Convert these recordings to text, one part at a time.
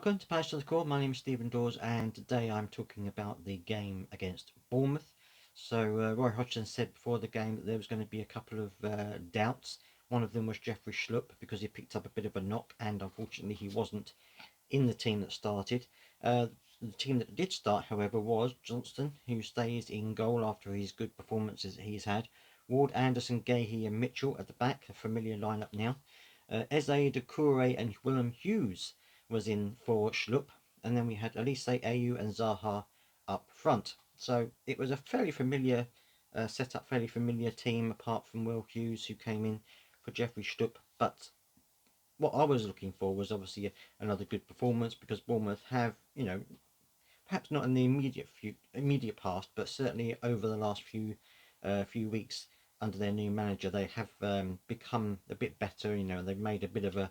Welcome to Palace to the Core. My name is Stephen Dawes, and today I'm talking about the game against Bournemouth. Roy Hodgson said before the game that there was going to be a couple of doubts. One of them was Jeffrey Schlupp because he picked up a bit of a knock, and unfortunately he wasn't in the team that started. The team that did start, however, was Johnston, who stays in goal after his good performances that he's had. Ward, Anderson, Gahey, and Mitchell at the back, a familiar lineup now. Eze, Doucouré, and Willem Hughes was in for Schlupp, and then we had Elise, Ayew, and Zaha up front. So it was a fairly familiar setup, fairly familiar team, apart from Will Hughes, who came in for Jeffrey Schlupp. But what I was looking for was obviously another good performance, because Bournemouth have, perhaps not in the immediate past, but certainly over the last few weeks under their new manager, they have become a bit better. They've made a bit of a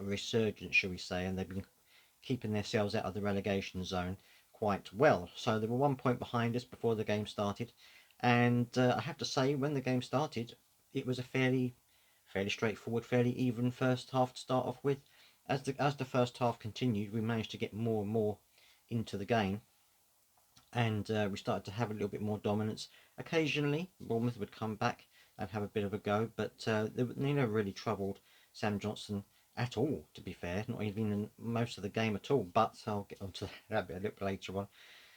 resurgence, shall we say, and they've been keeping themselves out of the relegation zone quite well. So they were 1 point behind us before the game started, and I have to say, when the game started, it was a fairly straightforward, fairly even first half to start off with. As the first half continued, we managed to get more and more into the game, and we started to have a little bit more dominance. Occasionally, Bournemouth would come back and have a bit of a go, but they never really troubled Sam Johnson at all, to be fair, not even in most of the game at all. But I'll get onto that a bit later on.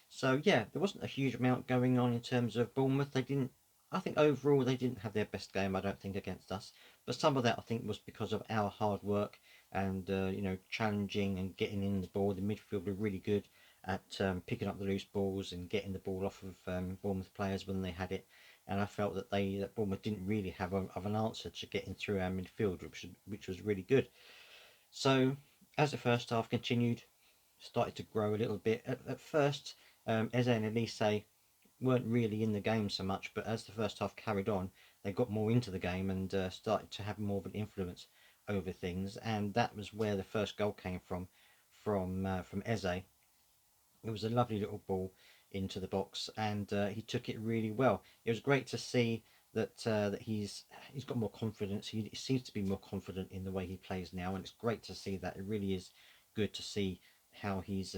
So yeah, there wasn't a huge amount going on in terms of Bournemouth. They didn't. I think overall they didn't have their best game. I don't think, against us, but some of that I think was because of our hard work and challenging and getting in the ball. The midfield were really good at picking up the loose balls and getting the ball off of Bournemouth players when they had it. And I felt that Bournemouth didn't really have of an answer to getting through our midfield, which was really good. So as the first half continued, started to grow a little bit. At first, Eze and Elise weren't really in the game so much, but as the first half carried on, they got more into the game and started to have more of an influence over things, and that was where the first goal came from Eze. It was a lovely little ball into the box, and he took it really well. It was great to see that he's got more confidence. He seems to be more confident in the way he plays now, and it's great to see that. It really is good to see how he's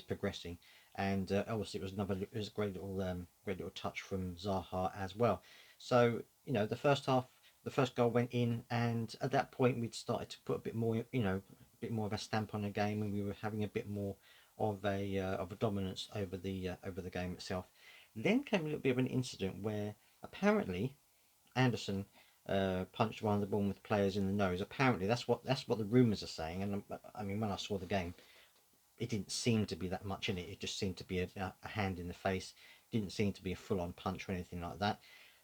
progressing. And obviously, it was a great little touch from Zaha as well. So the first half, the first goal went in, and at that point we'd started to put a bit more, a bit more of a stamp on the game, and we were having a bit more of a dominance over the game itself. Then came a little bit of an incident where apparently Anderson punched one of the Bournemouth players in the nose. Apparently, that's what the rumours are saying. And I mean, when I saw the game, it didn't seem to be that much in it. It just seemed to be a hand in the face. It didn't seem to be a full-on punch or anything like that.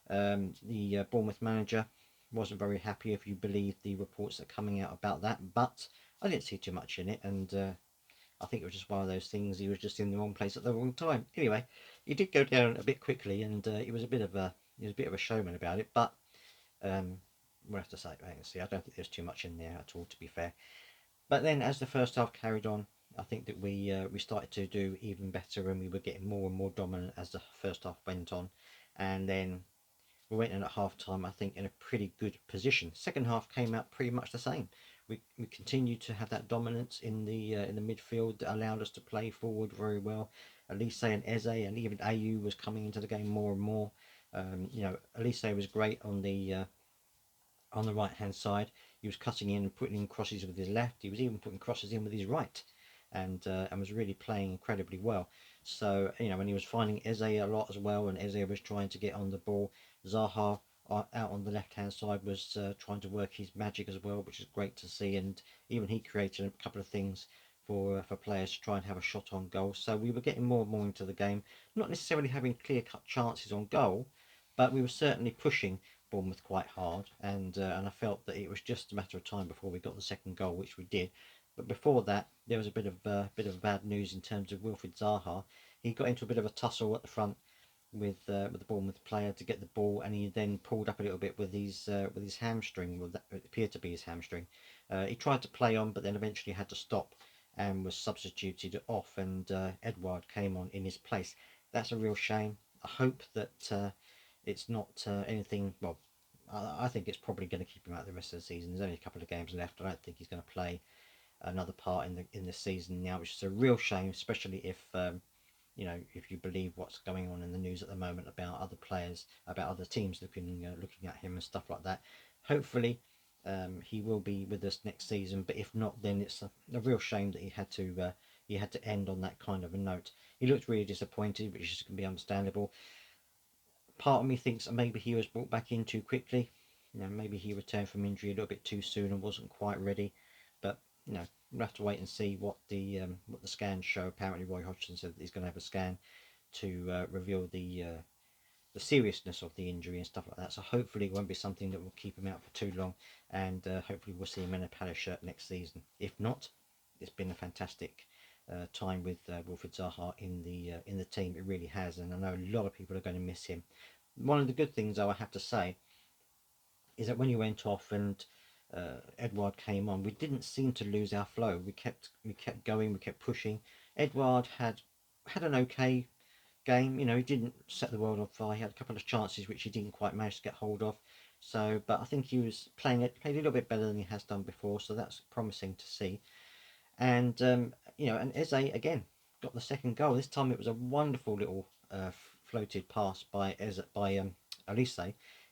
The Bournemouth manager wasn't very happy, if you believe the reports that are coming out about that. But I didn't see too much in it, and I think it was just one of those things. He was just in the wrong place at the wrong time. Anyway, he did go down a bit quickly, and he was a bit of a showman about it. But um, we'll have to say, wait and see. I don't think there's too much in there at all, to be fair. But then, as the first half carried on, I think that we started to do even better, and we were getting more and more dominant as the first half went on. And then we went in at half time, I think, in a pretty good position. Second half came out pretty much the same. We continued to have that dominance in the midfield that allowed us to play forward very well. Elise and Eze and even Ayew was coming into the game more and more. Elise was great on the right hand side. He was cutting in and putting in crosses with his left. He was even putting crosses in with his right, and was really playing incredibly well. So when he was finding Eze a lot as well, and Eze was trying to get on the ball. Zaha out on the left hand side was trying to work his magic as well, which is great to see. And even he created a couple of things for players to try and have a shot on goal. So we were getting more and more into the game, not necessarily having clear cut chances on goal, but we were certainly pushing Bournemouth quite hard, and I felt that it was just a matter of time before we got the second goal, which we did. But before that, there was a bit of bad news in terms of Wilfried Zaha. He got into a bit of a tussle at the front with the Bournemouth player to get the ball, and he then pulled up a little bit with his hamstring. Well, that it appeared to be his hamstring. He tried to play on, but then eventually had to stop and was substituted off, and Edouard came on in his place. That's a real shame. I hope that it's not anything. Well, I think it's probably going to keep him out the rest of the season. There's only a couple of games left. I don't think he's going to play another part in the season now, which is a real shame, especially if if you believe what's going on in the news at the moment about other players, about other teams looking at him and stuff like that. Hopefully, he will be with us next season. But if not, then it's a real shame that he had to end on that kind of a note. He looked really disappointed, which is going to be understandable. Part of me thinks that maybe he was brought back in too quickly. Maybe he returned from injury a little bit too soon and wasn't quite ready. But we'll have to wait and see what the scans show. Apparently, Roy Hodgson said that he's going to have a scan to reveal the seriousness of the injury and stuff like that. So hopefully it won't be something that will keep him out for too long, and hopefully we'll see him in a Palace shirt next season. If not, it's been a fantastic time with Wilfried Zaha in the team. It really has, and I know a lot of people are going to miss him. One of the good things, though, I have to say, is that when you went off and Edouard came on, we didn't seem to lose our flow. We kept going, we kept pushing. Edouard had an okay game. He didn't set the world on fire. He had a couple of chances which he didn't quite manage to get hold of. So, but I think he was played a little bit better than he has done before. So that's promising to see. And and Eze again got the second goal. This time it was a wonderful little floated pass by Elise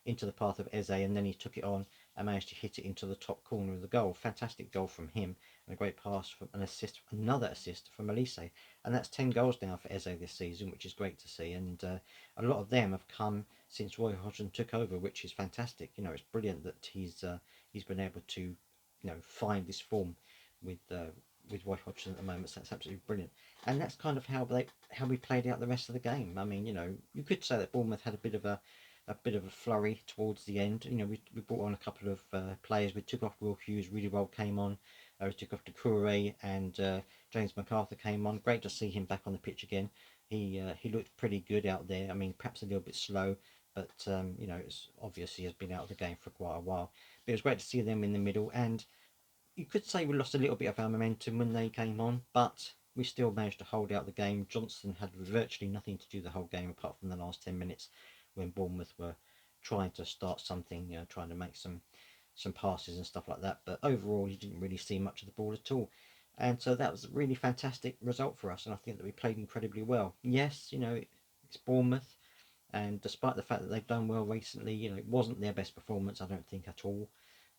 into the path of Eze, and then he took it on and managed to hit it into the top corner of the goal. Fantastic goal from him, and a great pass from another assist from Elise, and that's 10 goals now for Eze this season, which is great to see. And a lot of them have come since Roy Hodgson took over, which is fantastic. It's brilliant that he's been able to find this form with Roy Hodgson at the moment. So that's absolutely brilliant, and that's kind of how we played out the rest of the game. I mean, you could say that Bournemouth had a bit of a flurry towards the end. We brought on a couple of players. We took off Will Hughes, really well came on. We took off Doucouré, and James MacArthur came on. Great to see him back on the pitch again. He looked pretty good out there. I mean, perhaps a little bit slow, but it's obvious he has been out of the game for quite a while. But it was great to see them in the middle, and you could say we lost a little bit of our momentum when they came on, but we still managed to hold out the game. Johnson had virtually nothing to do the whole game apart from the last 10 minutes when Bournemouth were trying to start something, trying to make some passes and stuff like that. But overall, he didn't really see much of the ball at all. And so that was a really fantastic result for us, and I think that we played incredibly well. Yes, it's Bournemouth, and despite the fact that they've done well recently, it wasn't their best performance, I don't think, at all.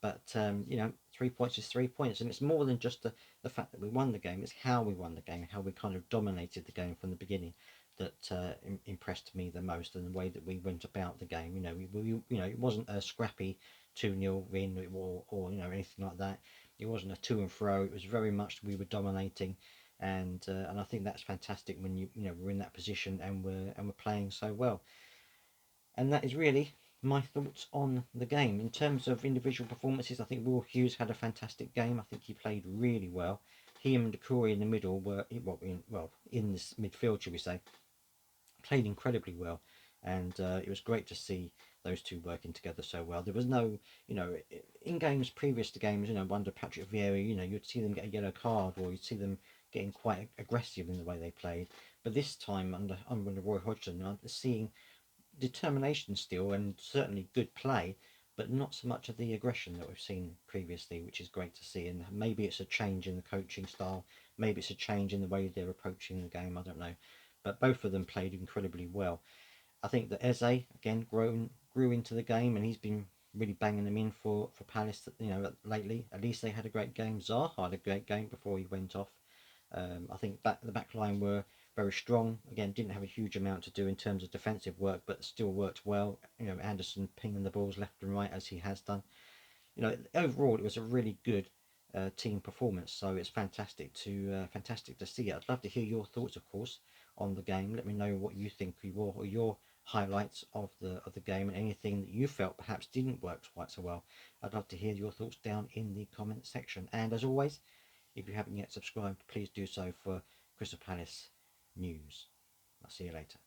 But 3 points is 3 points, and it's more than just the fact that we won the game. It's how we won the game, how we kind of dominated the game from the beginning that impressed me the most, and the way that we went about the game. It wasn't a scrappy 2-0 win or anything like that. It wasn't a to and fro. It was very much we were dominating, and I think that's fantastic when we're in that position and we're playing so well. And that is really my thoughts on the game. In terms of individual performances, I think Will Hughes had a fantastic game. I think he played really well. He and Doucouré in the middle were in this midfield, should we say, played incredibly well, and it was great to see those two working together so well. There was no, in games previous to games, under Patrick Vieira, you'd see them get a yellow card, or you'd see them getting quite aggressive in the way they played. But this time under Roy Hodgson, I'm seeing determination still, and certainly good play, but not so much of the aggression that we've seen previously, which is great to see. And maybe it's a change in the coaching style, maybe it's a change in the way they're approaching the game, I don't know. But both of them played incredibly well. I think that Eze again grew into the game, and he's been really banging them in for Palace. Lately, at least they had a great game. Zaha had a great game before he went off. I think the back line were very strong. Again, didn't have a huge amount to do in terms of defensive work, but still worked well. Anderson pinging the balls left and right as he has done. Overall it was a really good team performance. So it's fantastic to see it. I'd love to hear your thoughts, of course, on the game. Let me know what you think were your highlights of the game, and anything that you felt perhaps didn't work quite so well. I'd love to hear your thoughts down in the comment section. And as always, if you haven't yet subscribed, please do so for Crystal Palace news. I'll see you later.